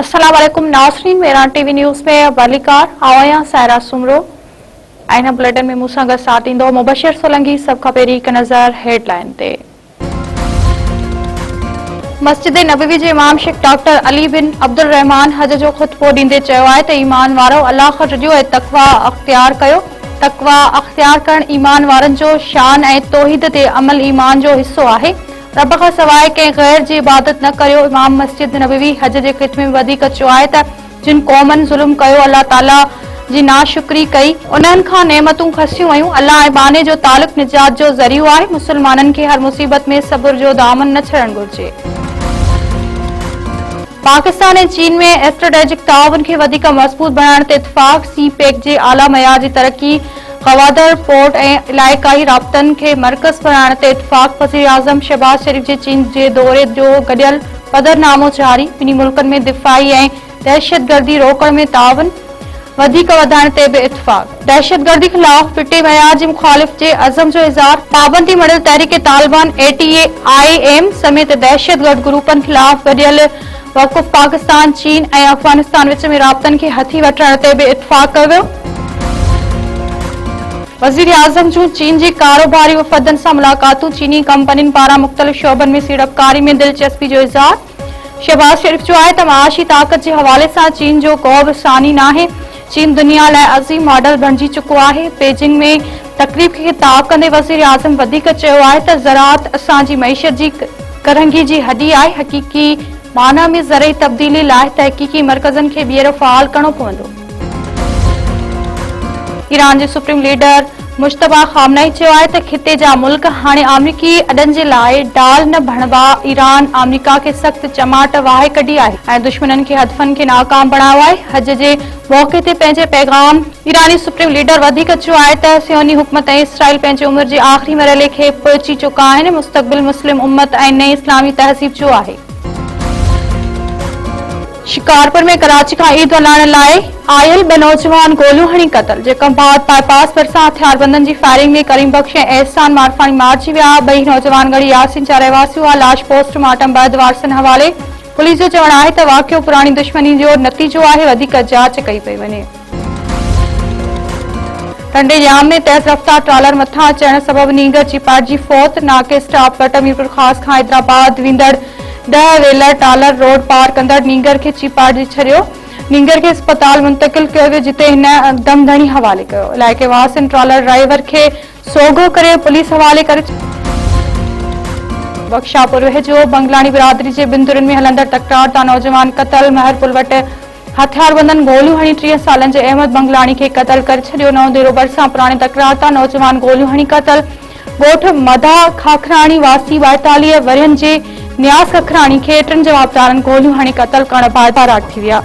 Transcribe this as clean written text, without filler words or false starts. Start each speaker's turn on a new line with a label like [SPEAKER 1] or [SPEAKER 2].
[SPEAKER 1] अस्सलाम वालेकुम नाज़रीन, मेरा टीवी न्यूज़ में वलीकार आवाया सायरा सुमरो आईना बुलेटिन में मूसा गॾु साथ ईंदो मुबशिर सोलंकी। सब खां पहिरीं हिकु नज़र हेडलाइन ते। मस्जिद नबवी जे इमाम शेख डॉक्टर अली बिन अब्दुल रहमान हज जो ख़ुतबो ॾींदे चयो आहे त ईमान वारो अल्लाह खां ॾिजो ऐं तक़वा अख़्तियार कयो। तक़वा अख़्तियार करण ईमान वारनि जो शान ऐं तौहीद ते अमल ईमान जो हिस्सो आहे। रब खां सवाइ कंहिं गैर जी इबादत न करियो। इमाम मस्जिद नबवी हज जे ख़ितमे में वधीक चयो आहे त जिन क़ौमनि ज़ुल्म कयो, अल्लाह ताला जी नाशुक्री कई, उन्हनि खां नेमतूं खसियूं वयूं। अल्लाह ऐं बाने जो तालुक़ निजात जो ज़रियो आहे। मुसलमाननि खे हर मुसीबत में सब्र जो दामन न छॾणु घुरिजे। पाकिस्तान ऐं चीन में स्ट्रेटेजिक ताउन खे वधीक मज़बूत बणाइण ते इत्तिफ़ाक़। सी पैक जे आला मयार जी तरक्की, गवादर पोर्ट ऐं इलाइक़ाई राब्तनि खे मर्कज़ बणाइण ते इत्तिफ़ाक़। वज़ीर आज़म शहबाज शरीफ़ जे चीन जे दौरे जो गॾियल पधरनामो जारी। ॿिन्ही मुल्कनि में दिफ़ाई ऐं दहशतगर्दी रोकण में ताउन वधीक वधाइण ते बि इत्तिफ़ाक़। दहशतगर्दी ख़िलाफ़ फिटे मयार जी मुख़ालिफ़ जे अज़म जो इज़हार। पाबंदी मड़ियल तहरीक तालिबान ATAIM समेत दहशतगर्द ग्रुपनि ख़िलाफ़ गॾियल वक़ुफ़। पाकिस्तान, चीन ऐं अफ़गानिस्तान विच में राब्तनि खे हथी वठण ते बि इत्तिफ़ाक़ कयो वियो। वज़ीर आज़म जूं चीन जी कारोबारी वफ़दनि सां मुलाक़ातूं। चीनी कंपनियुनि पारां मुख़्तलिफ़ शोबनि में सीड़पकारी में दिलचस्पी जो इज़हार। शहबाज शरीफ़ चयो आहे त माशी ताक़त जे हवाले सां चीन जो को बि सानी नाहे। चीन दुनिया लाइ अज़ीम मॉडल बणिजी चुको आहे। बेजिंग में तक़रीब खे ख़िताब कंदे वज़ीर आज़म वधीक चयो आहे त ज़राअत असांजी मईशत जी करंगी जी हडी आहे। हक़ीक़ी माना में ज़रई तब्दीली लाइ तहक़ीक़ी मर्कज़नि खे ॿीहर फ़आल करणो पवंदो। ईरान जे सुप्रीम लीडर मुश्तबा ख़ामनई चयो आहे त ख़िते जा मुल्क हाणे अमरीकी अॾनि जे लाइ डाल न भणिबा। ईरान अमरीका खे सख़्त चमाट वाहे कढी आहे ऐं दुश्मननि खे हदफ़नि खे नाकाम बणायो आहे। हज जे मौक़े ते पंहिंजे पैगाम ईरानी सुप्रीम लीडर वधीक चयो आहे त सियोनी हुकूमत ऐं इसराइल पंहिंजे उमिरि जे आख़िरी मरहले खे पहुची चुका आहिनि। मुस्तक़बिल मुस्लिम उम्मत ऐं नई इस्लामी तहज़ीब जो आहे। शिकारपुर में कराची खां ईद मल्हाइण लाइ आयल ॿ नौजवान गोलियूं हणी क़तल। जेकम्बाद बाईपास भरिसां हथियारबंदनि जी फायरिंग में करीम बख्श ऐं एहसान मारफानी मारिजी विया। ॿई नौजवान गढ़ी यासिन जा रहवासी हुआ। लाश पोस्टमार्टम बैदि वारसनि हवाले। पुलिस जो चवणु आहे त वाक़ियो पुराणी दुश्मनी जो नतीजो आहे। वधीक जांच कई पई वञे। टंडे जाम में तेज़ रफ़्तार ट्रालर मथां अचण सबबि नींगर चिपाइजी फौत। नाके स्टॉप गट मीरपुर ख़ासि खां हैदराबाद वेंदड़ 10 वेलर ट्रालर रोड पार कंदड़ नींगर खे चिपाइजी छॾियो। नींगर खे अस्पताल मुंतक़िल कयो वियो, जिते हिन दमधणी हवाले कयो। इलाइक़े वासियुनि ट्रालर ड्राइवर खे सोघो करे पुलिस हवाले करे। बख्शापुर वेझो बंगलानी बिरादरी जे बिंदुरनि में हलंदड़ तकरार तां नौजवान क़तल। महरपुर वटि हथियारबंदनि गोलियूं हणी 30 सालनि जे अहमद बंगलानी खे क़तल करे छॾियो। नओं देरो भरिसां पुराणी तकरार तां नौजवान गोलियूं हणी क़तल। ॻोठ मधा खाखराणी वासी 42 वरियनि जे न्यास खखराणी खे 3 जवाबदारनि गोलियूं हणी क़तल करण बाहि फरार थी विया।